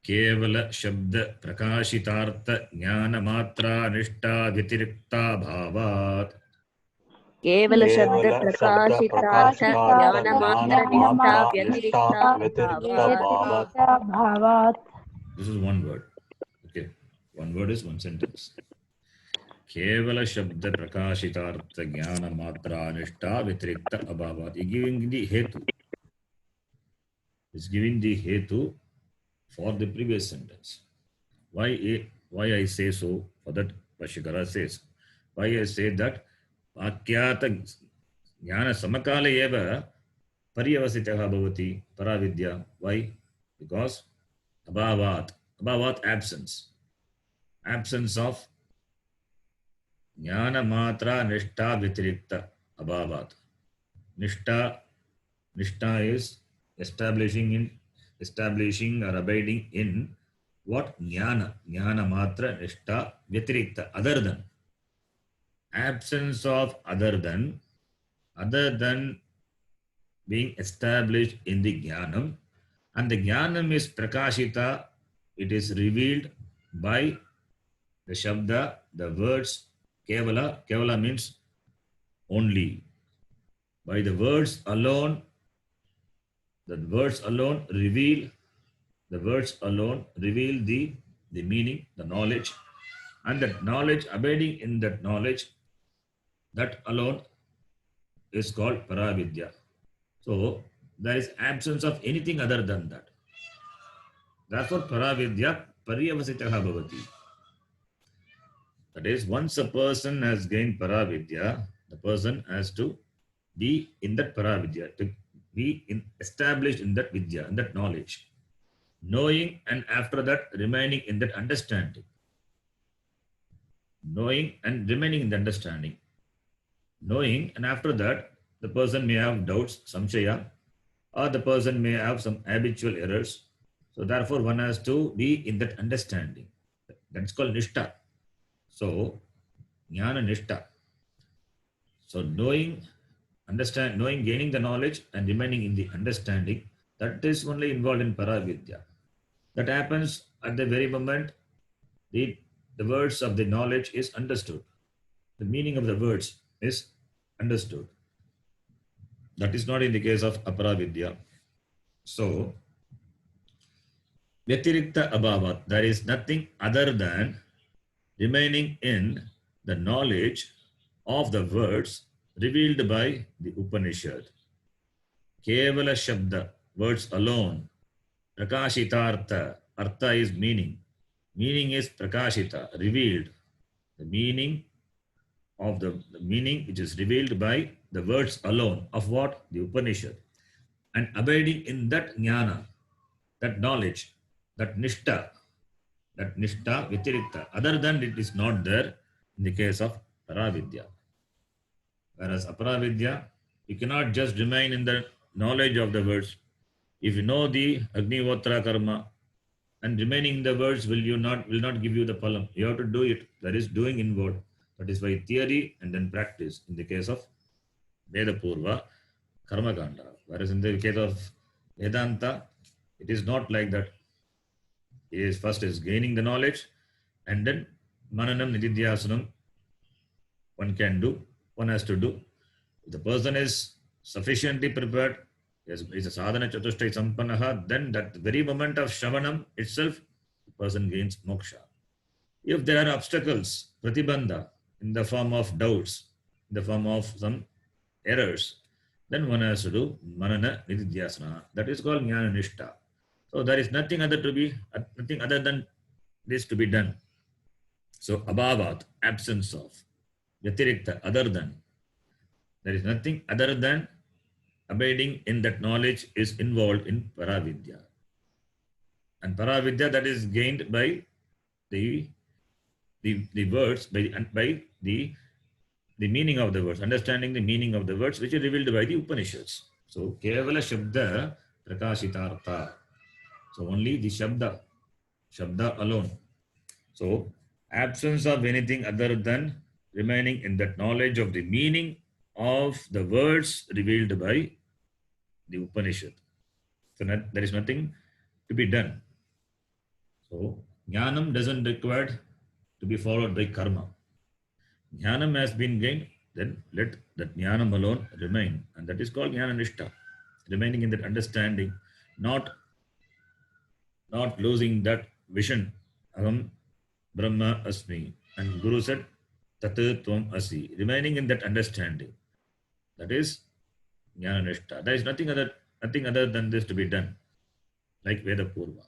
Kevala Shabda Prakashitartha Jnana Matra Nishta Vyatirikta Bhavat. केवल शब्द प्रकाशितार्थ ज्ञान मात्र निष्ठा व्यतिरिक्ता भावात्. This is one word. Okay, one word is one sentence. Kevala Shabda Prakashitartha Jnana Matra Nishta Vyatirikta Abhavat. He giving the hetu. Is giving the hetu for the previous sentence. Why I say so? For that Bhashyakara says, Why I say that? Vakyata jnana samakale eva paryavasitah bhavati paravidya. Why? Because abhavat absence. Absence of jnana matra nishta vitirikta abhavat. Nishta is establishing or abiding in what? Jnana matra nishta vitirikta, other than. Absence of other than being established in the jnanam, and the jnanam is prakashita, it is revealed by the shabda, the words kevala. Kevala means only. By the words alone, the words alone reveal the meaning, the knowledge, and that knowledge, abiding in that knowledge, that alone is called paravidya. So there is absence of anything other than that. Therefore, paravidya paryavasitah bhavati. That is, once a person has gained paravidya, the person has to be in that paravidya, to be established in that vidya, in that knowledge, knowing, and after that remaining in that understanding. Knowing and remaining in the understanding. Knowing, and after that the person may have doubts, samshaya, or the person may have some habitual errors. So therefore one has to be in that understanding. That's called nishta. So jnana nishta. So knowing, gaining the knowledge and remaining in the understanding, that is only involved in paravidya. That happens at the very moment the words of the knowledge is understood. The meaning of the words is understood. That is not in the case of aparavidya. So, Vyatirikta abhavat, there is nothing other than remaining in the knowledge of the words revealed by the Upanishad. Kevala Shabda, words alone. Prakashitartha, artha is meaning. Meaning is prakashita, revealed. The meaning of the meaning which is revealed by the words alone of what? The Upanishad. And abiding in that jnana, that knowledge, that nishta vitirikta. Other than it is not there in the case of paravidya. Whereas aparavidya, you cannot just remain in the knowledge of the words. If you know the Agnihotra karma and remaining in the words will not give you the phalam. You have to do it. That is doing inward. That is why theory and then practice in the case of Veda Purva, Karma Kanda. Whereas in the case of Vedanta, it is not like that. It is first is gaining the knowledge and then Mananam Nididhyasanam one has to do. If the person is sufficiently prepared, is a sadhana chatushtaya sampanaha, then that very moment of shravanam itself, the person gains moksha. If there are obstacles, pratibandha, in the form of doubts, in the form of some errors, then one has to do manana nididhyasana. That is called jnana nishta. So there is nothing other than this to be done. So abhavat, absence of, yatirikta, other than. There is nothing other than abiding in that knowledge is involved in paravidya. And paravidya, that is gained by the words, by the meaning of the words, understanding the meaning of the words which are revealed by the Upanishads. So kevala shabda prakashitartha. So only the shabda alone. So absence of anything other than remaining in that knowledge of the meaning of the words revealed by the Upanishad. So there is nothing to be done. So jnanam doesn't require to be followed by karma. Jnanam has been gained, then let that jnanam alone remain. And that is called jnana nishta. Remaining in that understanding, not losing that vision. Aham Brahma Asmi. And Guru said, Tat Tvam Asi. Remaining in that understanding. That is jnana nishta. There is nothing other than this to be done, like Veda Purva.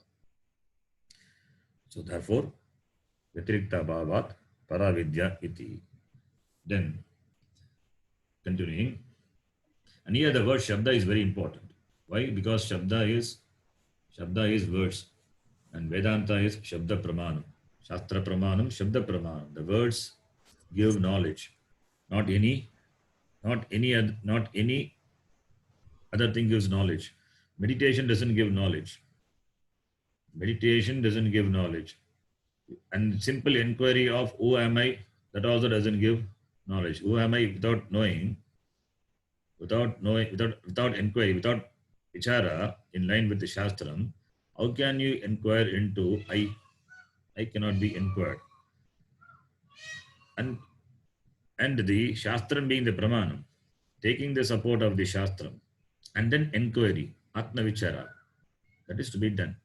So therefore, Vyatirikta bhavat paravidya iti. Then, continuing, and here the word Shabda is very important. Why? Because Shabda is words, and Vedanta is Shabda Pramanam. Shastra Pramanam, Shabda Pramanam. The words give knowledge, not any other thing gives knowledge. Meditation doesn't give knowledge. Meditation doesn't give knowledge. And simple inquiry of who am I, that also doesn't give knowledge. Who am I without knowing, without inquiry, without vichara in line with the Shastram, how can you inquire into I? I cannot be inquired. And the Shastram being the Pramanam, taking the support of the Shastram, and then inquiry, Atma Vichara, that is to be done.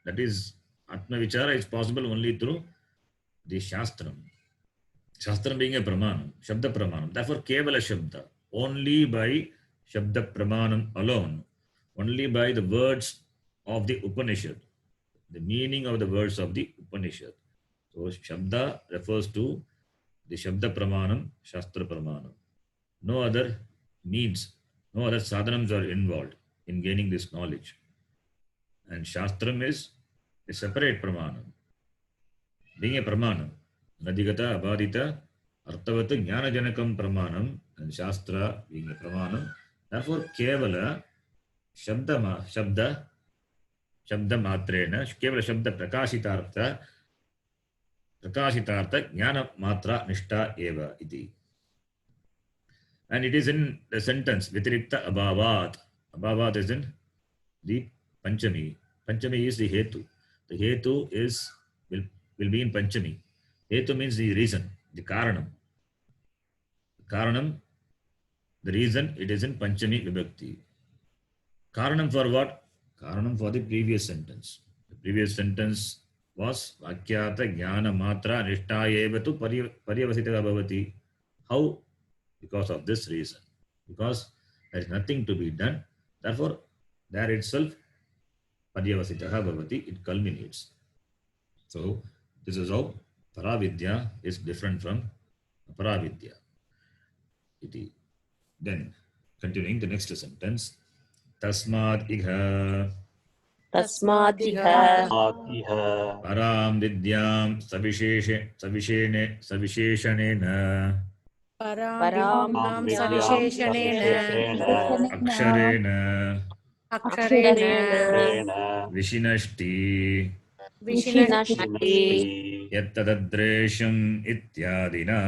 That is, Atma Vichara is possible only through the Shastram. Shastram being a Pramanam, Shabda Pramanam. Therefore, Kevala Shabda, only by Shabda Pramanam alone, only by the words of the Upanishad, the meaning of the words of the Upanishad. So, Shabda refers to the Shabda Pramanam, Shastra Pramanam. No other means, no other sadhanams are involved in gaining this knowledge. And Shastram is a separate Pramanam. Being a Pramanam, Nadigata, Abhadita, Artavata, Jnana Janakam Pramanam, and Shastra being a Pramanam. Therefore, Kevala Shabda Matrena, Kevala Shabda Prakashitartha Jnana Matra Nishta Eva iti. And it is in the sentence Vitirikta Abhavat. Abhavat is in the Panchami. Panchami is the Hetu. The Hetu will be in Panchami. Hetu means the reason, the Karanam. Karanam, the reason, it is in Panchami Vibhakti. Karanam for what? Karanam for the previous sentence. The previous sentence was Vakyata Jnana Matra Nishta Evatu Paryavasita Bhavati. How? Because of this reason. Because there is nothing to be done. Therefore, there itself Paryavasita Bhavati, it culminates. So, this is how Paravidya is different from Aparavidya. Then, continuing the next sentence, Tasmad Iha Tasmadiha Param Vidyam Savisheshanena Param Savisheshanena Aksharena Vishinashti Vishinashti Yattadadresham Ityadina.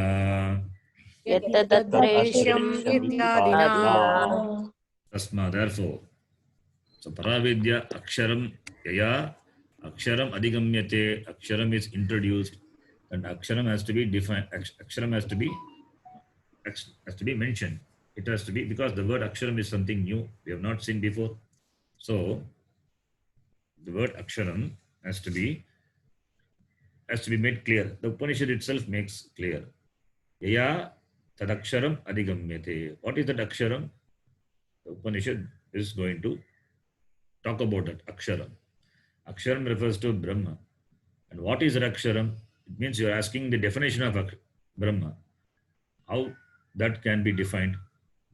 Yattadadresham Ityadina. Tasma, therefore. So Paravidya Aksharam Yaya Aksharam Adigamyate. Aksharam is introduced and Aksharam has to be defined. Aksharam has to be mentioned. It has to be, because the word Aksharam is something new we have not seen before. So the word Aksharam has to be made clear. The Upanishad itself makes clear. Yaya Tadaksharam Adigamyate. What is that Aksharam? The Upanishad is going to talk about it. Aksharam. Aksharam refers to Brahma. And what is Aksharam? It means you are asking the definition of Brahma. How that can be defined?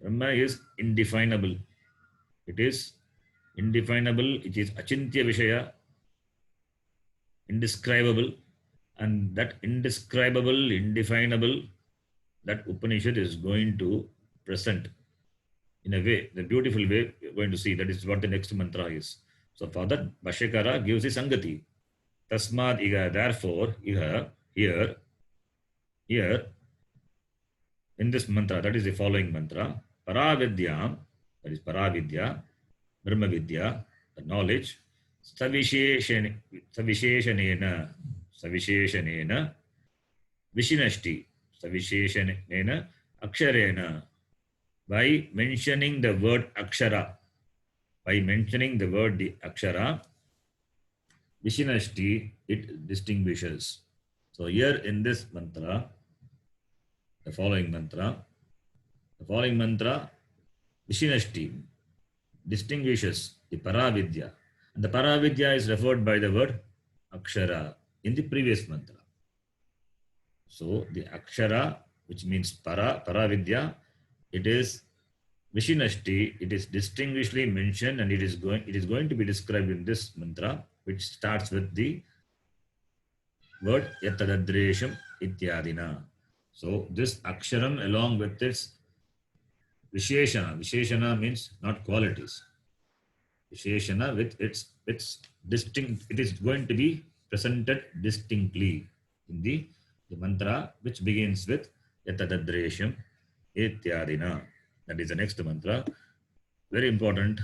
Brahma is indefinable. It is indefinable. It is Achintya Vishaya, indescribable. And that indescribable, indefinable, that Upanishad is going to present in a way, the beautiful way we are going to see. That is what the next mantra is. So for that, Bhashyakara gives the Sangati. Tasmad Iga, therefore, Iha, here, in this mantra, that is the following mantra, Paravidyam, that is Paravidya, Brahma Vidya, the knowledge, Savisheshanena, Vishinashti, Savisheshanena, Aksharena, by mentioning the word Akshara, the Akshara, Vishinashti, it distinguishes. So here in this mantra, the following mantra, Vishinashti, distinguishes the Paravidya. And the Paravidya is referred by the word Akshara in the previous mantra. So the Akshara which means para vidya. It is Vishinashti. It is distinguishedly mentioned, and it is going to be described in this mantra, which starts with the word yatadadresham ityadina. So this aksharam along with its Visheshana means not qualities. Visheshana with its distinct, it is going to be presented distinctly in the mantra which begins with yatadadresham ityadina. That is the next mantra. Very important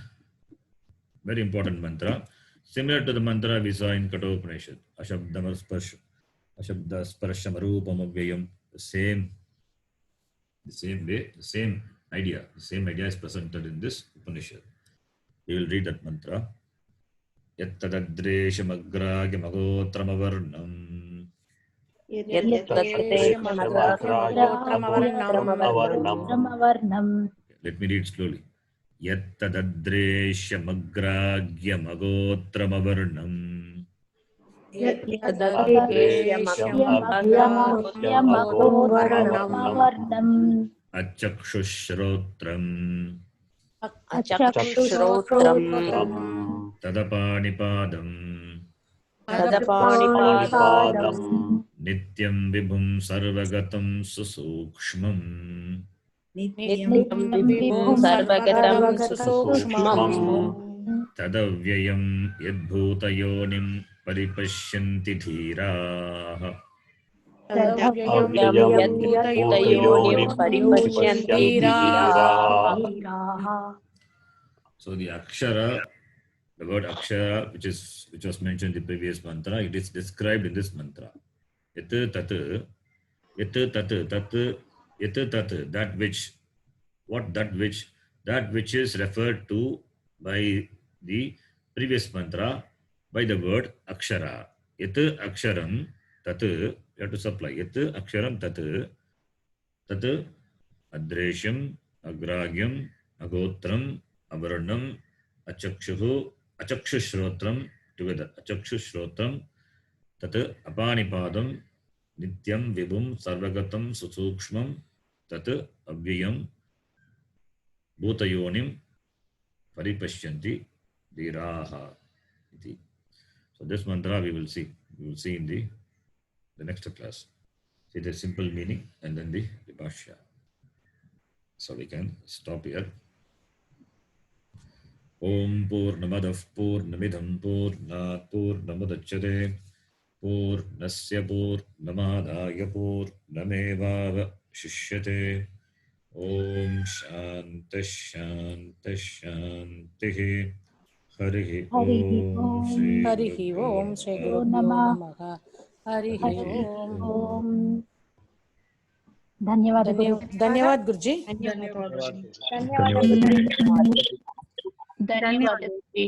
mantra. Similar to the mantra we saw in Kathopanishad, Ashabdasparsham Arupamavyayam. The same way, the same idea is presented in this Upanishad. We will read that mantra. Yattadadreshamagragamagotramavarnam Let me read slowly. Yattadadreshamagragyamagotramavarnam Achakshushrottram Tadapanipadam Nityam vibhum sarvagatam susukshmam Tadavyayam yadbhutayonim paripashyanti dhiraah. So the akshara, the word akshara, which was mentioned in the previous mantra, it is described in this mantra. Yat tat, that which, what that which is referred to by the previous mantra by the word akshara. Yat aksharam tat, you have to supply. Yat aksharam tat adresham, agragyam, agotram, avarnam, achakshushrottram, together, achakshushrottram, tat apanipadam, nityam vibhum sarvagatam susukshmam, tat avyayam bhutayonim paripashyanti dhiraha. So this mantra we will see in the next class. See the simple meaning and then the bhashya. So we can stop here. Om Purnamadav Purnamidham Purnat Purnamudachyate Purnasya Purnamadaya Purnameva Shishyate. Om Shanti Harihi Om Shri Guru Namaha. Harihi Om. धन्यवाद गुरुजी. धन्यवाद गुरुजी.